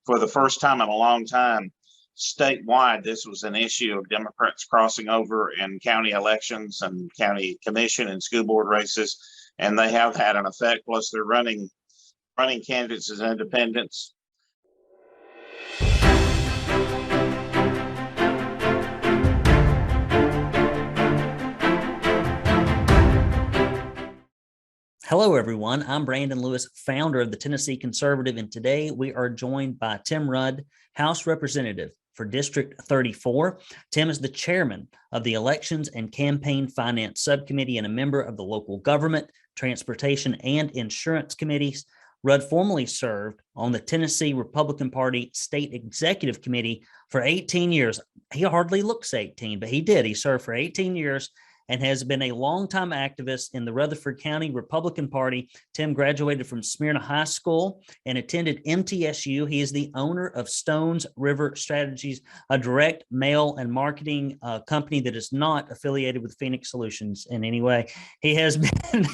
for the first time in a long time, statewide, this was an issue of Democrats crossing over in county elections and county commission and school board races, and they have had an effect. Plus, they're running candidates as independents. Hello, everyone. I'm Brandon Lewis, founder of the Tennessee Conservative, and today we are joined by Tim Rudd, House Representative for District 34. Tim is the chairman of the Elections and Campaign Finance Subcommittee and a member of the Local Government, Transportation, and Insurance Committees. Rudd formerly served on the Tennessee Republican Party State Executive Committee for 18 years. He hardly looks 18, but he did. He served for 18 years and has been a longtime activist in the Rutherford County Republican Party. Tim graduated from Smyrna High School and attended MTSU. He is the owner of Stones River Strategies, a direct mail and marketing company that is not affiliated with Phoenix Solutions in any way. He has been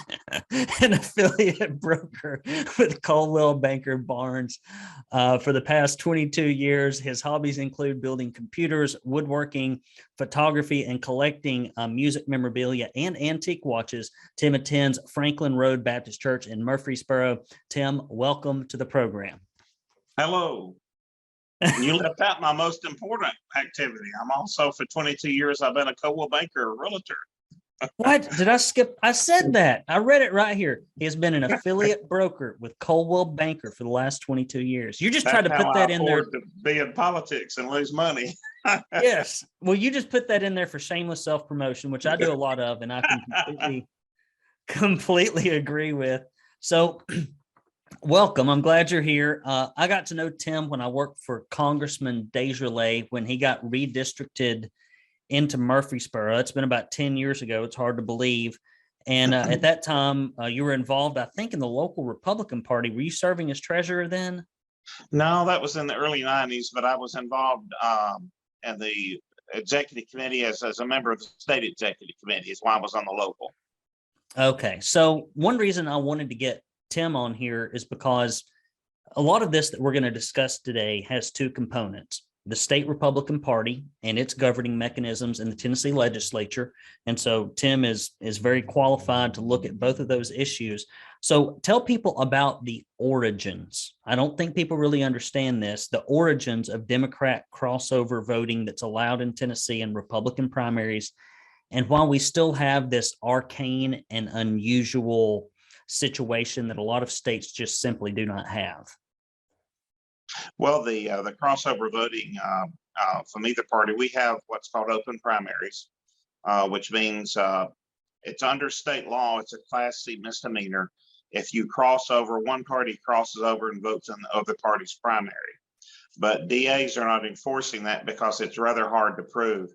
an affiliate broker with Coldwell Banker Barnes for the past 22 years. His hobbies include building computers, woodworking, photography, and collecting music memorabilia and antique watches. Tim attends Franklin Road Baptist Church in Murfreesboro. Tim, welcome to the program. Hello. You left out my most important activity. I'm also, for 22 years, I've been a Coldwell Banker realtor. What? Did I skip? I said that. I read it right here. He has been an affiliate broker with Coldwell Banker for the last 22 years. You just tried to put that in there to be in politics and lose money. Yes. Well, you just put that in there for shameless self-promotion, which I do a lot of, and I can completely agree with. So welcome. I'm glad you're here. I got to know Tim when I worked for Congressman Desjardins when he got redistricted into Murfreesboro. It's been about 10 years ago. It's hard to believe. And at that time, you were involved, I think, in the local Republican Party. Were you serving as treasurer then? No, that was in the early 90s, but I was involved in the executive committee as a member of the state executive committee is why I was on the local. Okay. So one reason I wanted to get Tim on here is because a lot of this that we're going to discuss today has two components: the state Republican Party and its governing mechanisms in the Tennessee legislature. And so Tim is very qualified to look at both of those issues. So tell people about the origins. I don't think people really understand this, the origins of Democrat crossover voting that's allowed in Tennessee in Republican primaries, and why we still have this arcane and unusual situation that a lot of states just simply do not have. Well, the crossover voting from either party, we have what's called open primaries, which means it's under state law. It's a Class C misdemeanor if you cross over, one party crosses over and votes in the other party's primary. But DAs are not enforcing that because it's rather hard to prove.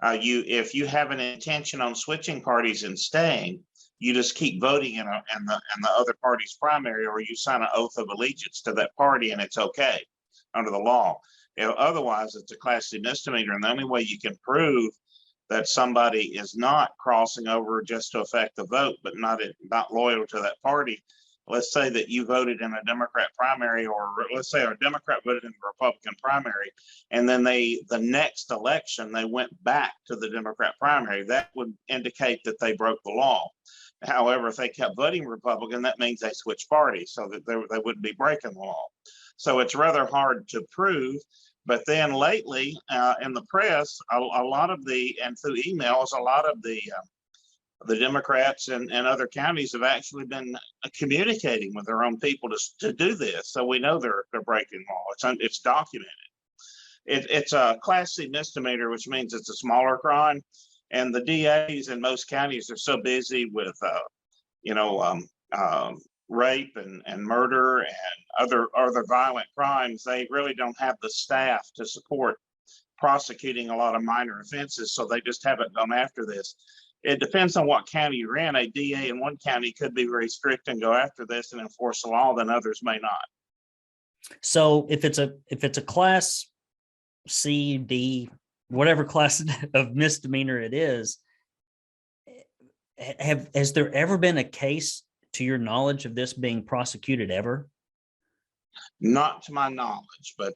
If you have an intention on switching parties and staying, you just keep voting in the other party's primary, or you sign an oath of allegiance to that party, and it's okay under the law. Otherwise, it's a Class C misdemeanor, and the only way you can prove that somebody is not crossing over just to affect the vote, but not loyal to that party. Let's say that you voted in a Democrat primary, or let's say a Democrat voted in the Republican primary, and then the next election, they went back to the Democrat primary. That would indicate that they broke the law. However, if they kept voting Republican, that means they switched parties, so that they wouldn't be breaking the law. So it's rather hard to prove. But then lately in the press, a lot of and through emails, a lot of the Democrats and other counties have actually been communicating with their own people to do this. So we know they're breaking law. It's documented. It's a Class C misdemeanor, which means it's a smaller crime. And the DAs in most counties are so busy with, rape and murder and other violent crimes, they really don't have the staff to support prosecuting a lot of minor offenses. So they just haven't gone after this. It depends on what county you're in. A DA in one county could be very strict and go after this and enforce the law, then others may not. So if it's a Class C, D, whatever class of misdemeanor it is, has there ever been a case, to your knowledge, of this being prosecuted ever? Not to my knowledge, but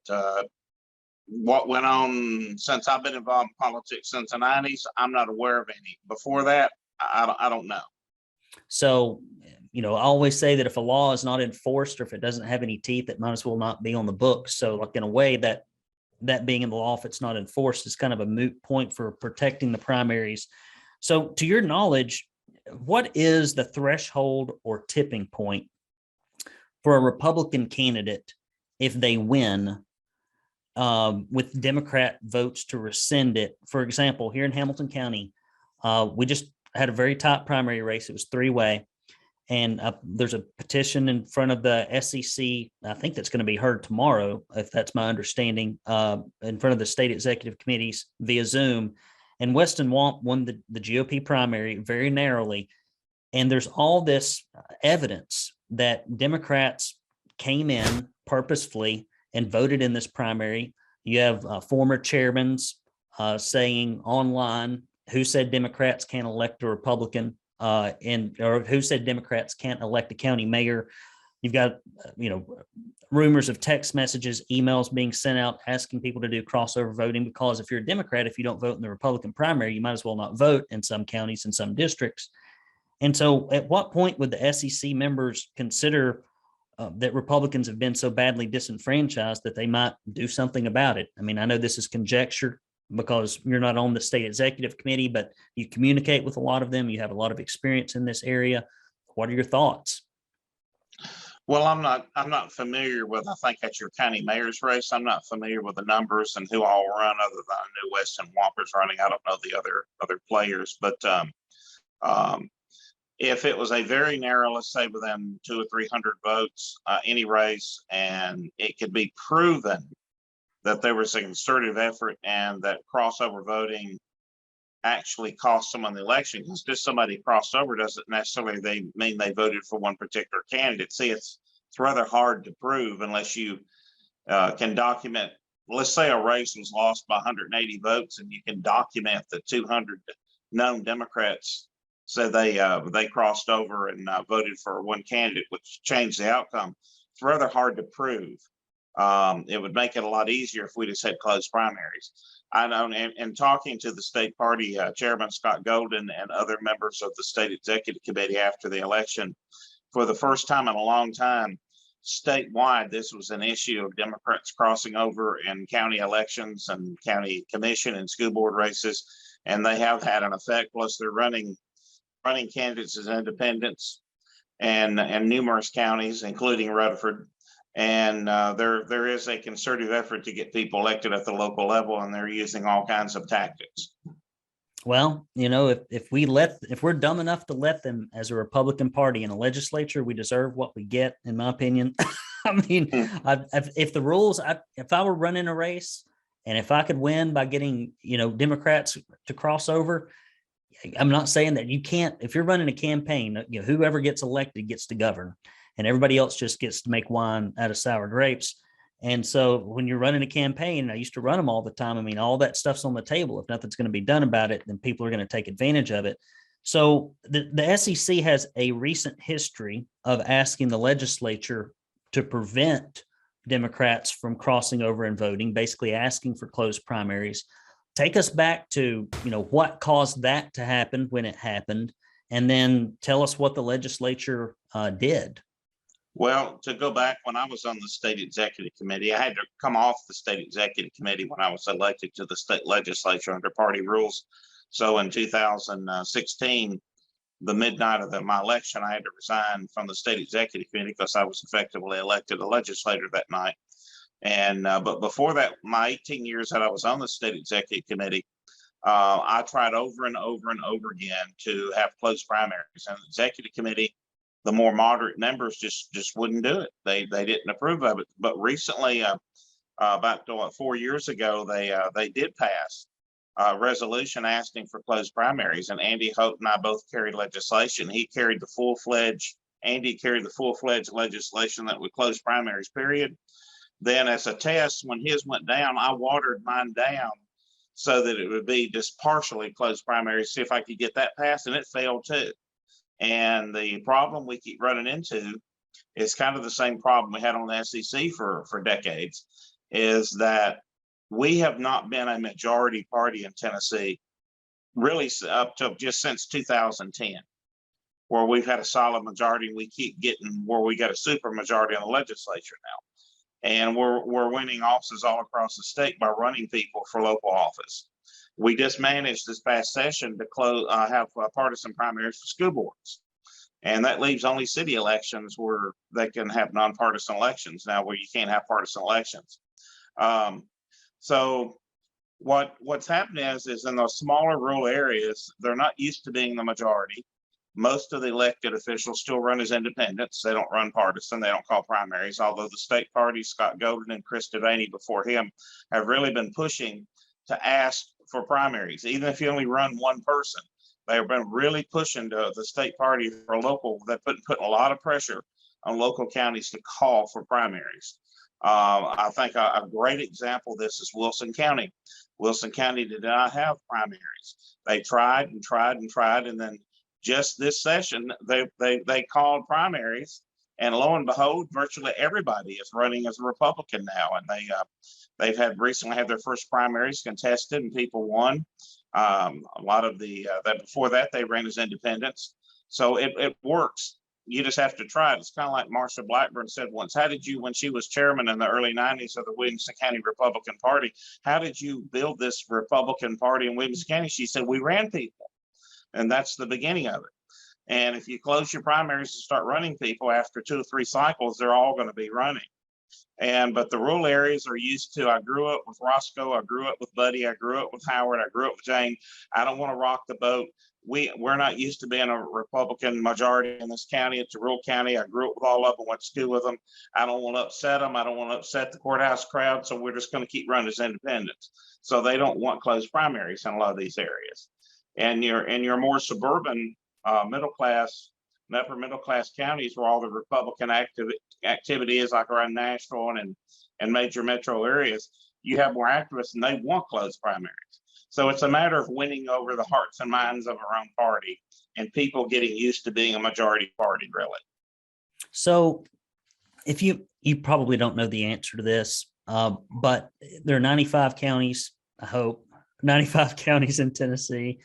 what went on since I've been involved in politics since the 90s, I'm not aware of any. Before that, I don't know. So, I always say that if a law is not enforced or if it doesn't have any teeth, it might as well not be on the books. So, like in a way, that being in the law, if it's not enforced, is kind of a moot point for protecting the primaries. So, to your knowledge, what is the threshold or tipping point for a Republican candidate if they win with Democrat votes to rescind it? For example, here in Hamilton County, we just had a very tight primary race. It was three-way. And there's a petition in front of the SEC. I think that's going to be heard tomorrow, if that's my understanding, in front of the state executive committees via Zoom. And Weston Wamp won the GOP primary very narrowly. And there's all this evidence that Democrats came in purposefully and voted in this primary. You have former chairmen saying online who said Democrats can't elect a Republican, or who said Democrats can't elect a county mayor. You've got, rumors of text messages, emails being sent out asking people to do crossover voting, because if you're a Democrat, if you don't vote in the Republican primary, you might as well not vote in some counties and some districts. And so at what point would the SEC members consider that Republicans have been so badly disenfranchised that they might do something about it? I mean, I know this is conjecture because you're not on the state executive committee, but you communicate with a lot of them. You have a lot of experience in this area. What are your thoughts? Well, I'm not familiar with, I think that's your county mayor's race. I'm not familiar with the numbers and who all run, other than I knew Weston Wamper's running. I don't know the other players, but if it was a very narrow, let's say within 200 or 300 votes, any race, and it could be proven that there was a concerted effort and that crossover voting actually cost someone the election, because just somebody crossed over doesn't necessarily mean they voted for one particular candidate. See, it's rather hard to prove unless you can document. Let's say a race was lost by 180 votes, and you can document the 200 known Democrats said they crossed over and voted for one candidate, which changed the outcome. It's rather hard to prove. It would make it a lot easier if we just had closed primaries. I know, and talking to the state party chairman, Scott Golden, and other members of the state executive committee after the election, for the first time in a long time, statewide, this was an issue of Democrats crossing over in county elections and county commission and school board races. And they have had an effect. Plus, they're running candidates as independents and numerous counties, including Rutherford. And there is a concerted effort to get people elected at the local level, and they're using all kinds of tactics. Well, if we're dumb enough to let them as a Republican Party in a legislature, we deserve what we get, in my opinion. I mean, if the rules, if I were running a race and if I could win by getting, Democrats to cross over, I'm not saying that you can't. If you're running a campaign, whoever gets elected gets to govern, and everybody else just gets to make wine out of sour grapes. And so when you're running a campaign, I used to run them all the time. I mean, all that stuff's on the table. If nothing's going to be done about it, then people are going to take advantage of it. So the SEC has a recent history of asking the legislature to prevent Democrats from crossing over and voting, basically asking for closed primaries. Take us back to, what caused that to happen when it happened, and then tell us what the legislature did. Well, to go back, when I was on the state executive committee, I had to come off the state executive committee when I was elected to the state legislature under party rules. So in 2016, the midnight of my election, I had to resign from the state executive committee because I was effectively elected a legislator that night. And but before that, my 18 years that I was on the state executive committee, I tried over and over and over again to have closed primaries. And the executive committee, the more moderate members just wouldn't do it. They didn't approve of it. But recently, about 4 years ago, they did pass a resolution asking for closed primaries. And Andy Hope and I both carried legislation. Andy carried the full-fledged legislation that would close primaries, period. Then as a test, when his went down, I watered mine down so that it would be just partially closed primaries, see if I could get that passed, and it failed too. And the problem we keep running into it's kind of the same problem we had on the SEC for decades, is that we have not been a majority party in Tennessee really up to just since 2010, where we've had a solid majority. We keep getting where we got a super majority in the legislature now, and we're winning offices all across the state by running people for local office. We just managed this past session to have partisan primaries for school boards, and that leaves only city elections where they can have nonpartisan elections now, where you can't have partisan elections. So what's happening is in those smaller rural areas, they're not used to being the majority. Most of the elected officials still run as independents. They don't run partisan. They don't call primaries, although the state parties, Scott Golden and Chris Devaney before him, have really been pushing to ask for primaries. Even if you only run one person, they've been really pushing to the state party for local. They're putting a lot of pressure on local counties to call for primaries. I think a great example of this is Wilson County. Wilson County did not have primaries. They tried and tried and tried, and then just this session, they called primaries, and lo and behold, virtually everybody is running as a Republican now. And they've recently had their first primaries contested, and people won. A lot of that before that they ran as independents. So it works. You just have to try it. It's kind of like Marsha Blackburn said once, how did you, when she was chairman in the early 90s of the Williamson County Republican Party, how did you build this Republican Party in Williamson County? She said, we ran people. And that's the beginning of it. And if you close your primaries and start running people after 2 or 3 cycles, they're all going to be running. But the rural areas are used to, I grew up with Roscoe, I grew up with Buddy, I grew up with Howard, I grew up with Jane. I don't want to rock the boat. We're not used to being a Republican majority in this county. It's a rural county. I grew up with all of them, went to school with them. I don't want to upset them. I don't want to upset the courthouse crowd. So we're just going to keep running as independents. So they don't want closed primaries in a lot of these areas. And your more suburban middle class and upper middle class counties where all the Republican activity is, like around Nashville and major metro areas, you have more activists and they want closed primaries. So it's a matter of winning over the hearts and minds of our own party and people getting used to being a majority party, really. So if you probably don't know the answer to this, but there are 95 counties, I hope, 95 counties in Tennessee.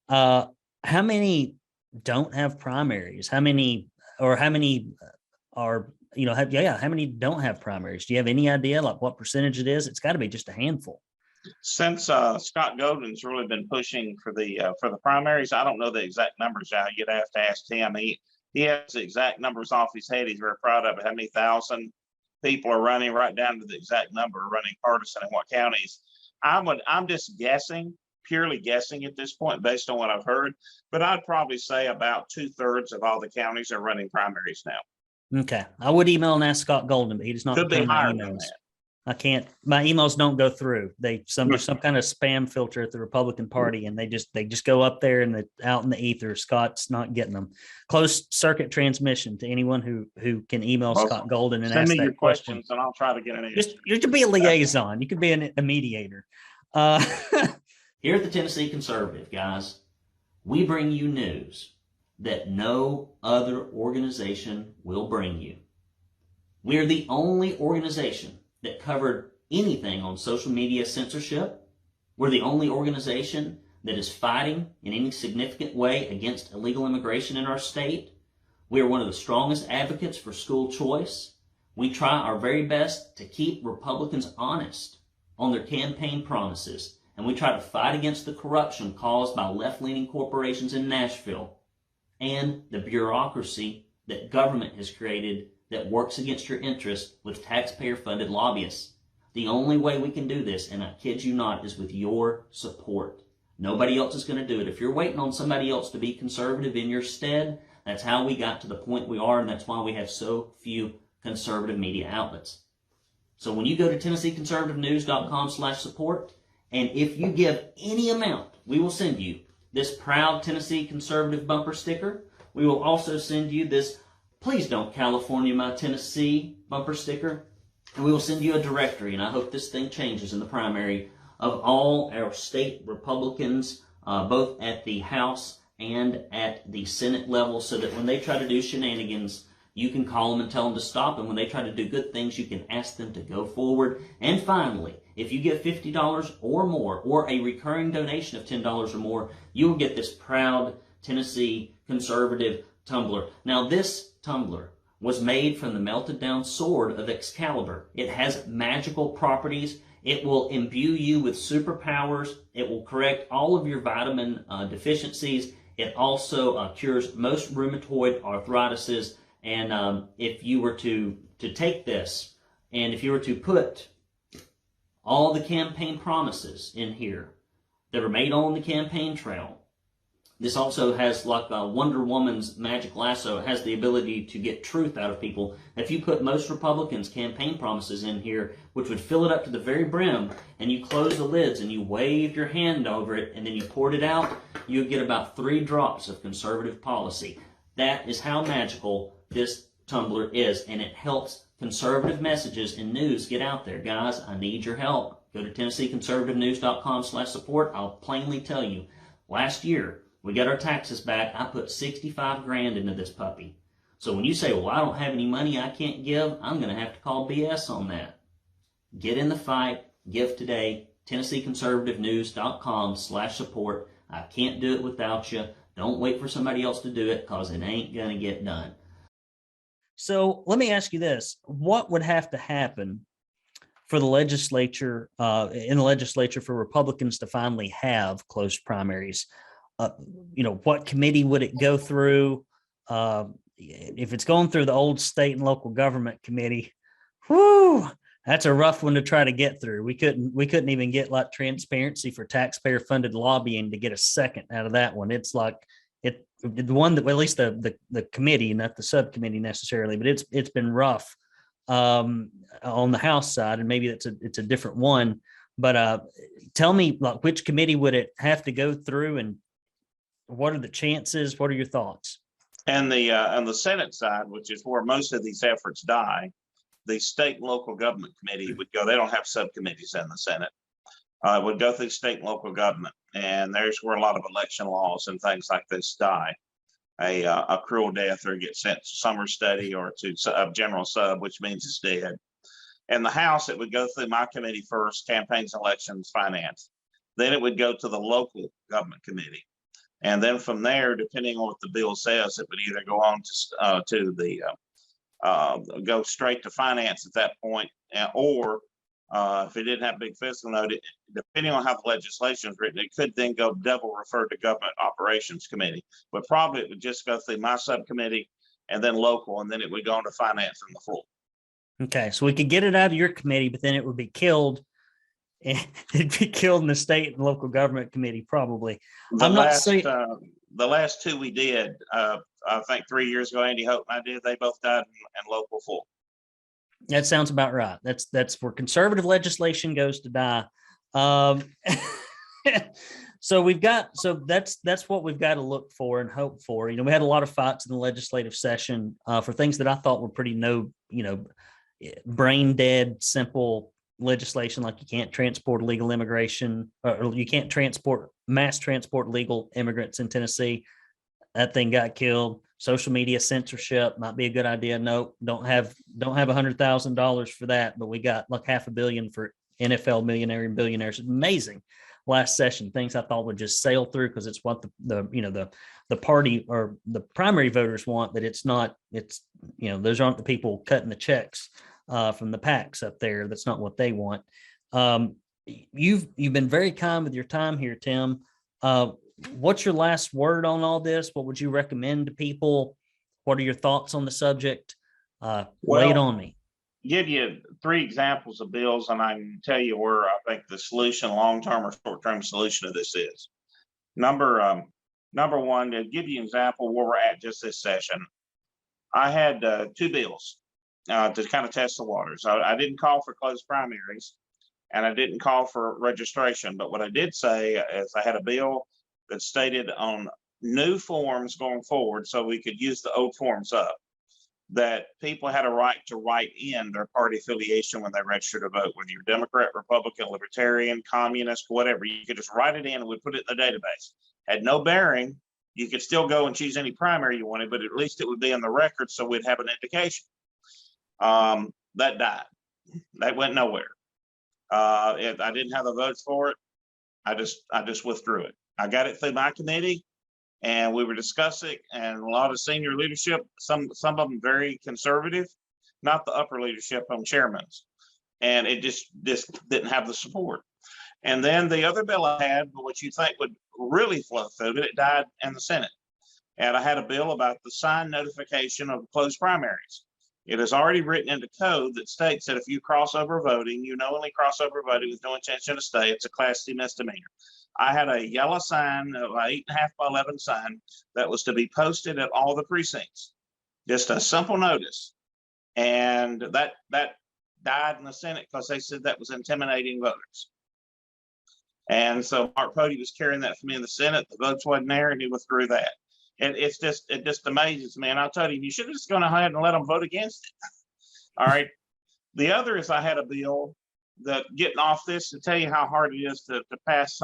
How many don't have primaries? How many are, how many don't have primaries? Do you have any idea like what percentage it is? It's got to be just a handful. Since Scott Golden's really been pushing for the primaries, I don't know the exact numbers now. You'd have to ask him. He has the exact numbers off his head. He's very proud of it. How many thousand people are running, right down to the exact number, running partisan in what counties. I'm just guessing, purely guessing at this point based on what I've heard, but I'd probably say about 2/3 of all the counties are running primaries now. Okay. I would email and ask Scott Golden, but he does not Could be return my higher than emails. that. I can't, my emails don't go through. There's some kind of spam filter at the Republican Party, and they just go up there and out in the ether. Scott's not getting them. Closed circuit transmission to anyone who can email Scott Golden and send ask me that your question. questions and I'll try to get an answer. You could be a liaison. You could be a mediator. Here at the Tennessee Conservative, guys, we bring you news that no other organization will bring you. We are the only organization that covered anything on social media censorship. We're the only organization that is fighting in any significant way against illegal immigration in our state. We are one of the strongest advocates for school choice. We try our very best to keep Republicans honest on their campaign promises, and we try to fight against the corruption caused by left-leaning corporations in Nashville and the bureaucracy that government has created that works against your interests with taxpayer-funded lobbyists. The only way we can do this, and I kid you not, is with your support. Nobody else is going to do it. If you're waiting on somebody else to be conservative in your stead, that's how we got to the point we are, and that's why we have so few conservative media outlets. So when you go to TennesseeConservativeNews.com/support, and if you give any amount, we will send you this proud Tennessee Conservative bumper sticker. We will also send you this "Please Don't California My Tennessee" bumper sticker. And we will send you a directory, and I hope this thing changes in the primary, of all our state Republicans, both at the House and at the Senate level, so that when they try to do shenanigans, You can call them and tell them to stop. And when they try to do good things, you can ask them to go forward. And finally, if you give $50 or more, or a recurring donation of $10 or more, you will get this proud Tennessee conservative tumbler. Now, this tumbler was made from the melted down sword of Excalibur. It has magical properties. It will imbue you with superpowers. It will correct all of your vitamin deficiencies. It also cures most rheumatoid arthritises. And if you were to take this, and if you were to put all the campaign promises in here that are made on the campaign trail, this also has, like Wonder Woman's magic lasso, it has the ability to get truth out of people. If you put most Republicans' campaign promises in here, which would fill it up to the very brim, and you close the lids and you waved your hand over it and then you poured it out, you would get about 3 drops of conservative policy. That is how magical this tumbler is, and it helps conservative messages and news get out there. Guys, I need your help. Go to TennesseeConservativeNews.com/support. I'll plainly tell you, last year, we got our taxes back. I put 65 grand into this puppy. So when you say, well, I don't have any money I can't give, I'm going to have to call BS on that. Get in the fight. Give today. TennesseeConservativeNews.com/support. I can't do it without you. Don't wait for somebody else to do it, because it ain't going to get done. So let me ask you this. What would have to happen for the legislature, in the legislature, for Republicans to finally have closed primaries? What committee would it go through? If it's going through the old state and local government committee, whoo, that's a rough one to try to get through. We couldn't even get like transparency for taxpayer funded lobbying to get a second out of that one. It's like the one that, well, at least the committee, not the subcommittee necessarily, but it's been rough on the House side, and maybe it's a different one. But tell me, like, which committee would it have to go through, and what are the chances? What are your thoughts? And on the Senate side, which is where most of these efforts die, the state and local government committee would go. They don't have subcommittees in the Senate. Would go through state and local government, and there's where a lot of election laws and things like this die. A cruel death, or get sent to summer study or to general sub, which means it's dead. In the House, it would go through my committee first, campaigns, elections, finance. Then it would go to the local government committee. And then from there, depending on what the bill says, it would either go on to the go straight to finance at that point, or if it didn't have a big fiscal note, depending on how the legislation is written, it could then go double referred to government operations committee. But probably it would just go through my subcommittee and then local, and then it would go on to finance in the full. Okay, so we could get it out of your committee, but then it would be killed. It'd be killed in the state and local government committee, probably. The last 2 we did, I think 3 years ago, Andy Hope and I did, they both died in local full. That sounds about right. That's where conservative legislation goes to die. So that's what we've got to look for and hope for. We had a lot of fights in the legislative session for things that I thought were pretty brain dead, simple legislation, like you can't transport illegal immigration, or you can't mass transport legal immigrants in Tennessee. That thing got killed. Social media censorship might be a good idea. No, don't have $100,000 for that, but we got like $500 million for NFL millionaire and billionaires. Amazing. Last session, things I thought would just sail through because it's what the party or the primary voters want, but it's not. Those aren't the people cutting the checks from the PACs up there. That's not what they want. You've been very kind with your time here, Tim. What's your last word on all this? What would you recommend to people? What are your thoughts on the subject? Lay it on me. Give you 3 examples of bills, and I can tell you where I think the solution, long-term or short-term solution of this is. Number 1, to give you an example where we're at just this session, I had 2 bills to kind of test the waters. I didn't call for closed primaries, and I didn't call for registration. But what I did say is I had a bill that stated on new forms going forward, so we could use the old forms up, that people had a right to write in their party affiliation when they registered to vote, whether you're Democrat, Republican, Libertarian, Communist, whatever. You could just write it in and we put it in the database. Had no bearing. You could still go and choose any primary you wanted, but at least it would be in the record, so we'd have an indication. That died. That went nowhere. I didn't have the votes for it. I just withdrew it. I got it through my committee, and we were discussing, and a lot of senior leadership, some of them very conservative, not the upper leadership on chairman's, and it just didn't have the support. And then the other bill I had, which you think would really flow through, but it died in the Senate. And I had a bill about the signed notification of closed primaries. It is already written into code that states that if you crossover voting, you knowingly crossover voting with no intention to stay, it's a Class C misdemeanor. I had a yellow sign, an 8.5 by 11 sign that was to be posted at all the precincts. Just a simple notice. And that died in the Senate because they said that was intimidating voters. And so Mark Pody was carrying that for me in the Senate. The votes wasn't there, and he withdrew that. And it just amazes me. And I told him, you should have just gone ahead and let them vote against it. All right. The other is I had a bill that, getting off this, to tell you how hard it is to pass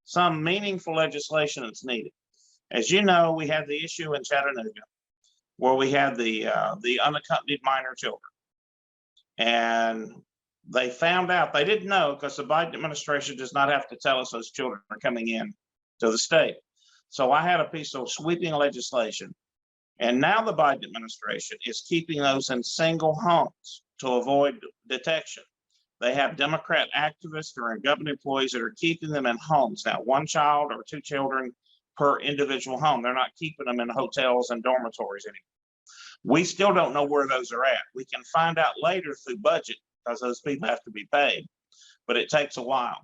some meaningful legislation that's needed. As you know, we had the issue in Chattanooga where we had the unaccompanied minor children. And they found out, they didn't know, because the Biden administration does not have to tell us those children are coming in to the state. So I had a piece of sweeping legislation, and now the Biden administration is keeping those in single homes to avoid detection. They have Democrat activists or government employees that are keeping them in homes. Now, 1 child or 2 children per individual home. They're not keeping them in hotels and dormitories anymore. We still don't know where those are at. We can find out later through budget, because those people have to be paid, but it takes a while.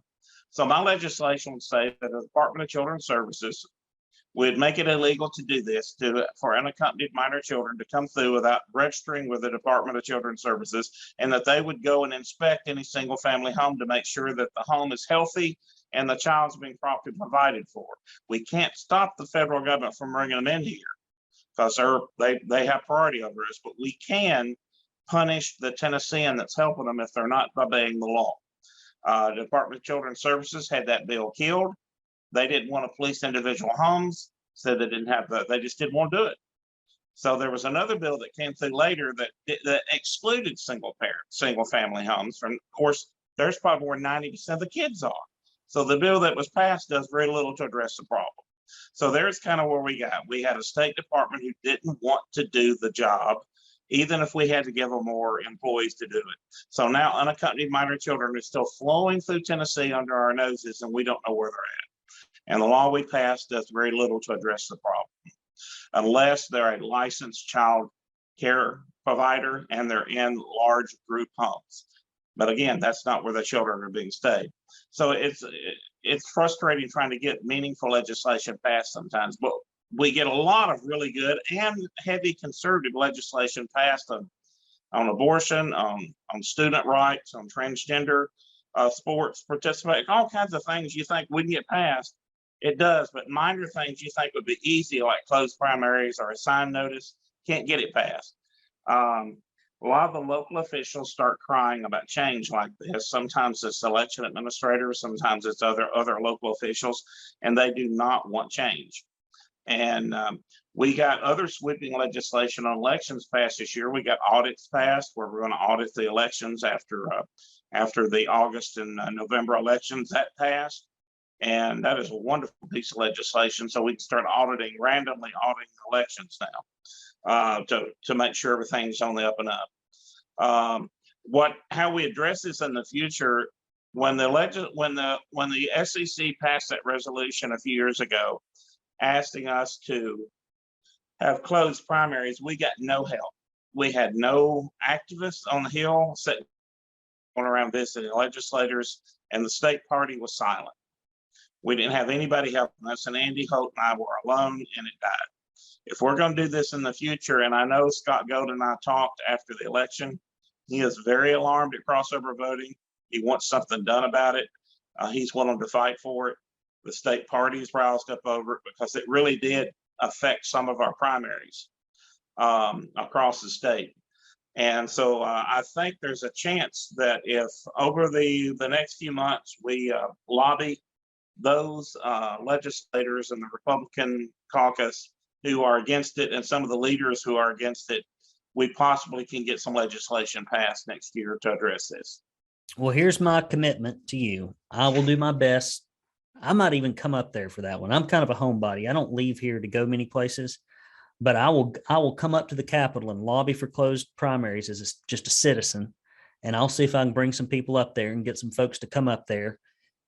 So my legislation would say that the Department of Children's Services would make it illegal to do this for unaccompanied minor children to come through without registering with the Department of Children's Services, and that they would go and inspect any single family home to make sure that the home is healthy and the child's being properly provided for. We can't stop the federal government from bringing them in here because they have priority over us, but we can punish the Tennessean that's helping them if they're not obeying the law. The Department of Children's Services had that bill killed. They didn't want to police individual homes, so they didn't have they just didn't want to do it. So there was another bill that came through later that excluded single family homes. From, of course, there's probably where 90% of the kids are. So the bill that was passed does very little to address the problem. So there's kind of where we got. We had a State Department who didn't want to do the job, even if we had to give them more employees to do it. So now unaccompanied minor children are still flowing through Tennessee under our noses, and we don't know where they're at. And the law we passed does very little to address the problem, unless they're a licensed child care provider and they're in large group homes. But again, that's not where the children are being stayed. So it's frustrating trying to get meaningful legislation passed sometimes, but we get a lot of really good and heavy conservative legislation passed on abortion, on student rights, on transgender sports participation, all kinds of things you think wouldn't get passed. It does, but minor things you think would be easy, like closed primaries or a sign notice, can't get it passed. A lot of the local officials start crying about change like this. Sometimes it's election administrators, sometimes it's other local officials, and they do not want change. And we got other sweeping legislation on elections passed this year. We got audits passed where we're going to audit the elections after the August and November elections. That passed. And that is a wonderful piece of legislation. So we can start randomly auditing elections now to make sure everything's on the up and up. How we address this in the future, when the SEC passed that resolution a few years ago, asking us to have closed primaries, we got no help. We had no activists on the Hill sitting around visiting legislators, and the state party was silent. We didn't have anybody helping us, and Andy Holt and I were alone, and it died. If we're going to do this in the future, and I know Scott Golden and I talked after the election, he is very alarmed at crossover voting. He wants something done about it. He's willing to fight for it. The state party's roused up over it because it really did affect some of our primaries across the state. And so I think there's a chance that if over the next few months we lobby those legislators in the Republican caucus who are against it and some of the leaders who are against it, we possibly can get some legislation passed next year to address this. Well, here's my commitment to you. I will do my best. I might even come up there for that one. I'm kind of a homebody. I don't leave here to go many places, but I will come up to the Capitol and lobby for closed primaries as just a citizen. And I'll see if I can bring some people up there and get some folks to come up there.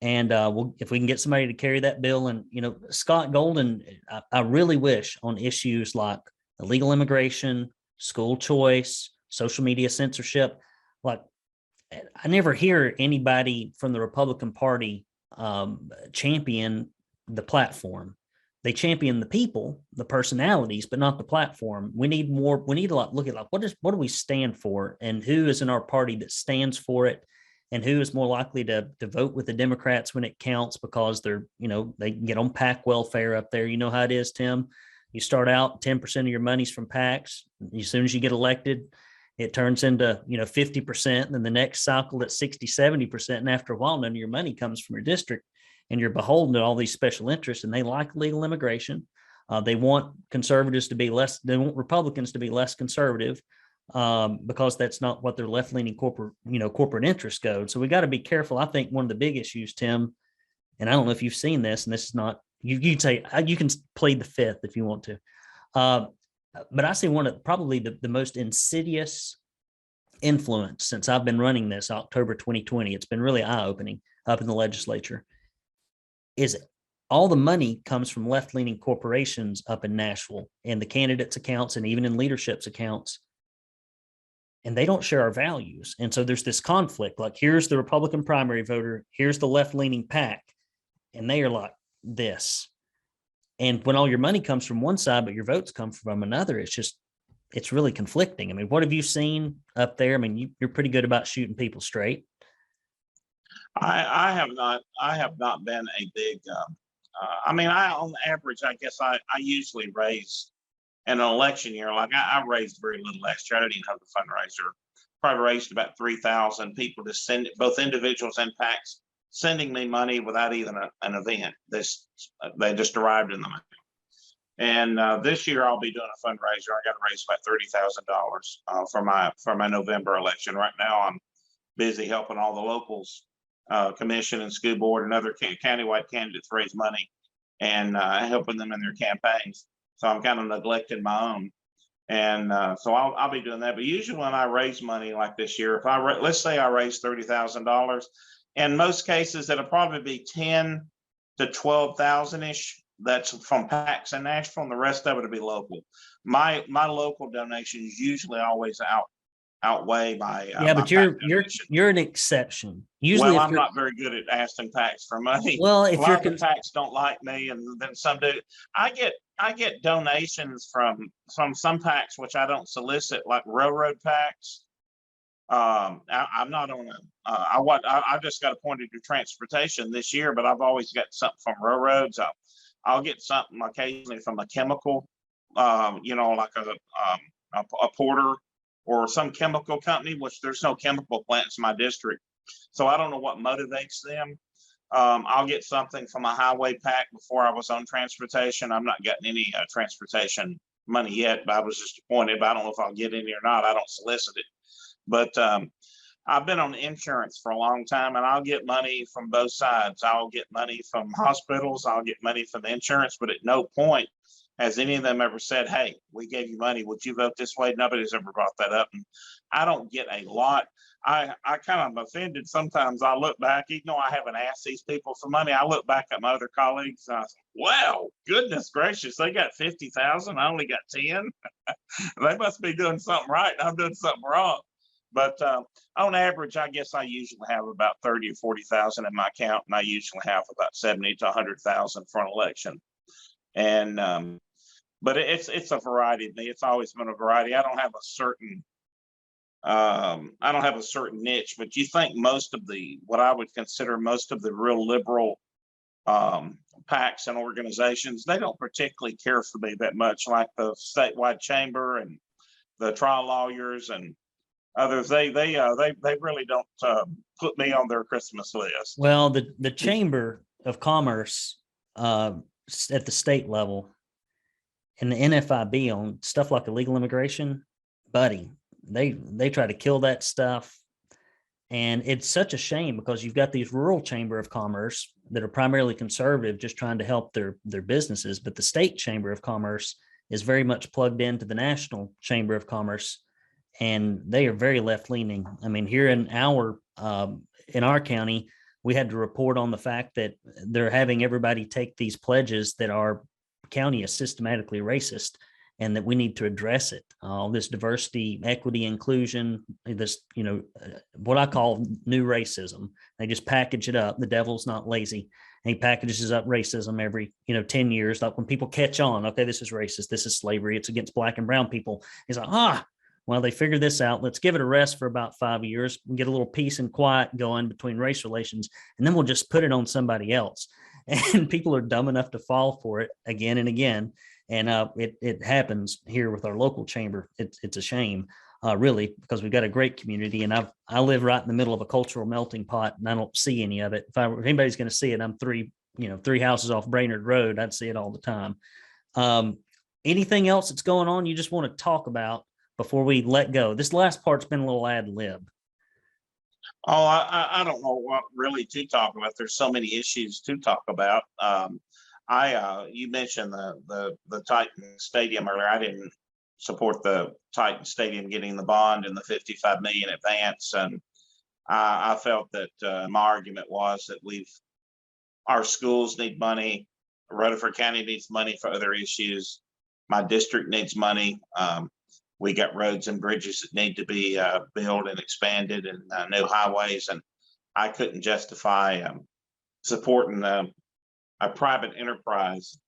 And if we can get somebody to carry that bill. And, Scott Golden, I really wish on issues like illegal immigration, school choice, social media censorship, like I never hear anybody from the Republican Party champion the platform. They champion the people, the personalities, but not the platform. We need more. We need to look at what do we stand for, and who is in our party that stands for it, and who is more likely to vote with the Democrats when it counts because they're, they can get on PAC welfare up there. You know how it is, Tim. You start out 10% of your money's from PACs. As soon as you get elected, it turns into 50%. And then the next cycle at 60, 70%. And after a while, none of your money comes from your district. And you're beholden to all these special interests, and they like legal immigration. They want conservatives to be less. They want Republicans to be less conservative because that's not what their left-leaning corporate interests go. So we got to be careful. I think one of the big issues, Tim, and I don't know if you've seen this, and this is not you'd say you can plead the fifth if you want to, but I see one of probably the most insidious influence since I've been running this October 2020. It's been really eye-opening up in the legislature. Is all the money comes from left-leaning corporations up in Nashville and the candidates' accounts and even in leadership's accounts. And they don't share our values. And so there's this conflict. Like, here's the Republican primary voter, here's the left-leaning PAC, and they are like this. And when all your money comes from one side, but your votes come from another, it's really conflicting. I mean, what have you seen up there? I mean, you're pretty good about shooting people straight. I have not been a big, on average, I guess I usually raise in an election year. Like I raised very little last year. I didn't even have a fundraiser. Probably raised about 3,000 people to send, both individuals and PACs, sending me money without even an event. They just arrived in the mail. And this year I'll be doing a fundraiser. I got to raise about $30,000 for my November election. Right now I'm busy helping all the locals, commission and school board and other countywide candidates raise money and helping them in their campaigns. So I'm kind of neglecting my own. And so I'll be doing that. But usually when I raise money like this year, if let's say I raise $30,000, in most cases it'll probably be 10 to 12,000 ish. That's from PACs in Nashville, and the rest of it will be local. My local donations usually always outweigh my but you're an exception. Usually, well, I'm not very good at asking PACs for money. Well, if your PACs don't like me, and then some do. I get donations from some PACs which I don't solicit, like railroad PACs. I'm not on I just got appointed to transportation this year, but I've always got something from railroads. I'll get something occasionally from a chemical, like a porter or some chemical company, which there's no chemical plants in my district. So I don't know what motivates them. I'll get something from a highway PAC before I was on transportation. I'm not getting any transportation money yet, but I was just appointed, but I don't know if I'll get any or not. I don't solicit it. But I've been on insurance for a long time, and I'll get money from both sides. I'll get money from hospitals. I'll get money from the insurance, but at no point has any of them ever said, hey, we gave you money, would you vote this way? Nobody's ever brought that up. And I don't get a lot. I kind of offended. Sometimes I look back, even though I haven't asked these people for money, I look back at my other colleagues and I say, wow, goodness gracious, they got 50,000. I only got 10. They must be doing something right. And I'm doing something wrong. But on average, I guess I usually have about 30 or 40,000 in my account, and I usually have about 70 to 100,000 for an election. And but it's a variety of me. It's always been a variety. I don't have a certain niche, but you think most of what I would consider most of the real liberal PACs and organizations, they don't particularly care for me that much, like the statewide chamber and the trial lawyers and others. They really don't put me on their Christmas list. Well, the chamber, of Commerce at the state level and the NFIB on stuff like illegal immigration, buddy, they try to kill that stuff. And it's such a shame because you've got these rural chamber of commerce that are primarily conservative, just trying to help their businesses. But the state chamber of commerce is very much plugged into the national chamber of commerce, and they are very left leaning. I mean, here in our county, we had to report on the fact that they're having everybody take these pledges that our county is systematically racist, and that we need to address it. All this diversity, equity, inclusion, this, what I call new racism. They just package it up. The devil's not lazy. And he packages up racism every, 10 years. Like when people catch on, okay, this is racist. This is slavery. It's against black and brown people. He's like, well, they figured this out. Let's give it a rest for about 5 years and get a little peace and quiet going between race relations. And then we'll just put it on somebody else. And people are dumb enough to fall for it again and again. And it happens here with our local chamber. It's a shame, really, because we've got a great community, and I live right in the middle of a cultural melting pot, and I don't see any of it. If anybody's going to see it, I'm three houses off Brainerd Road. I'd see it all the time. Anything else that's going on you just want to talk about before we let go? This last part's been a little ad lib. Oh, I don't know what really to talk about. There's so many issues to talk about. You mentioned the Titan Stadium earlier. I didn't support the Titan Stadium getting the bond and the $55 million advance, and I felt that my argument was that our schools need money. Rutherford County needs money for other issues. My district needs money. We got roads and bridges that need to be built and expanded, and new highways, and I couldn't justify supporting a private enterprise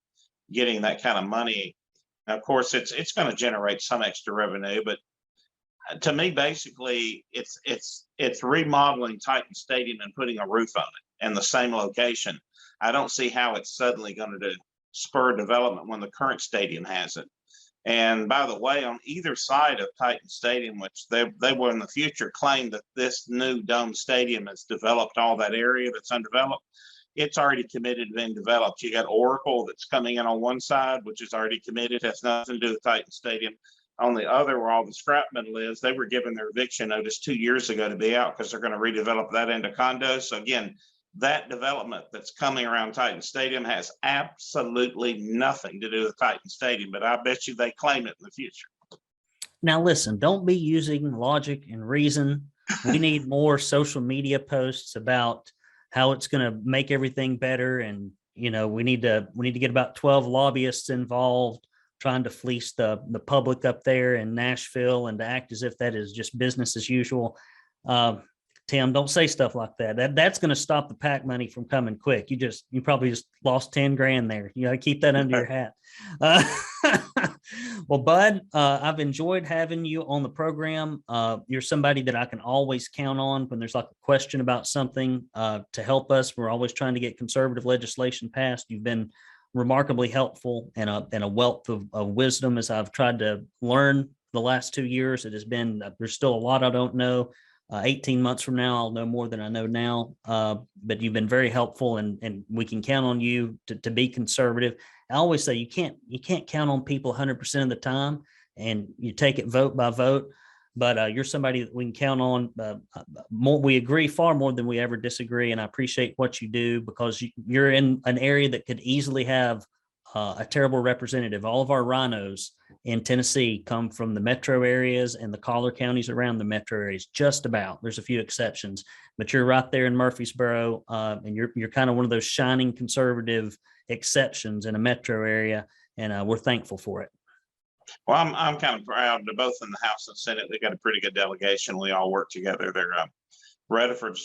getting that kind of money. Now, of course, it's going to generate some extra revenue, but to me, basically, it's remodeling Titan Stadium and putting a roof on it in the same location. I don't see how it's suddenly going to spur development when the current stadium has it. And by the way, on either side of Titan Stadium, which they will in the future claim that this new dome stadium has developed all that area that's undeveloped, it's already committed, being developed. You got Oracle that's coming in on one side, which is already committed, has nothing to do with Titan Stadium. On the other, where all the scrap metal is, they were given their eviction notice 2 years ago to be out because they're going to redevelop that into condos. So again, that development that's coming around Titan Stadium has absolutely nothing to do with Titan Stadium, but I bet you they claim it in the future. Now, listen, don't be using logic and reason. We need more social media posts about how it's going to make everything better. And, we need to get about 12 lobbyists involved trying to fleece the public up there in Nashville and to act as if that is just business as usual. Tim, don't say stuff like that. That's going to stop the PAC money from coming quick. You probably just lost 10 grand there. You got to keep that under your hat. Well, Bud, I've enjoyed having you on the program. You're somebody that I can always count on when there's like a question about something to help us. We're always trying to get conservative legislation passed. You've been remarkably helpful and a wealth of wisdom as I've tried to learn the last 2 years. It has been, there's still a lot I don't know. 18 months from now, I'll know more than I know now. But you've been very helpful, and we can count on you to be conservative. I always say you can't count on people 100% of the time, and you take it vote by vote. But you're somebody that we can count on. More, we agree far more than we ever disagree, and I appreciate what you do because you're in an area that could easily have a terrible representative. All of our RINOs in Tennessee come from the metro areas and the collar counties around the metro areas, just about. There's a few exceptions, but you're right there in Murfreesboro, and you're kind of one of those shining conservative exceptions in a metro area, and we're thankful for it. Well, I'm kind of proud that both in the House and Senate, they got a pretty good delegation. We all work together. Rutherford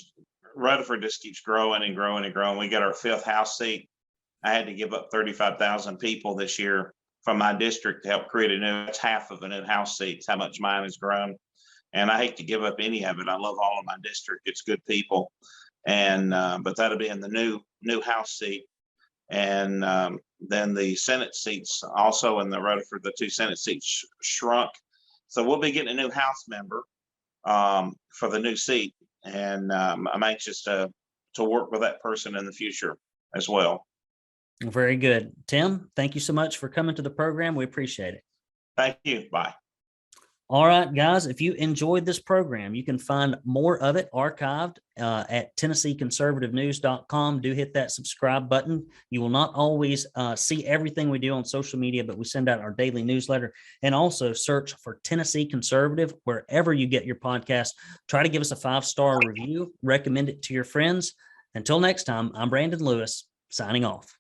just keeps growing and growing and growing. We got our 5th House seat. I had to give up 35,000 people this year from my district to help create that's half of a new House seats, how much mine has grown. And I hate to give up any of it. I love all of my district. It's good people. And, but that'll be in the new House seat. And then the Senate seats also in the Rutherford, the 2 Senate seats shrunk. So we'll be getting a new House member for the new seat. And I'm anxious to work with that person in the future. as well. Very good. Tim, thank you so much for coming to the program. We appreciate it. Thank you. Bye. All right, guys, if you enjoyed this program, you can find more of it archived at TennesseeConservativeNews.com. Do hit that subscribe button. You will not always see everything we do on social media, but we send out our daily newsletter. And also search for Tennessee Conservative wherever you get your podcast. Try to give us a 5-star review. Recommend it to your friends. Until next time, I'm Brandon Lewis, signing off.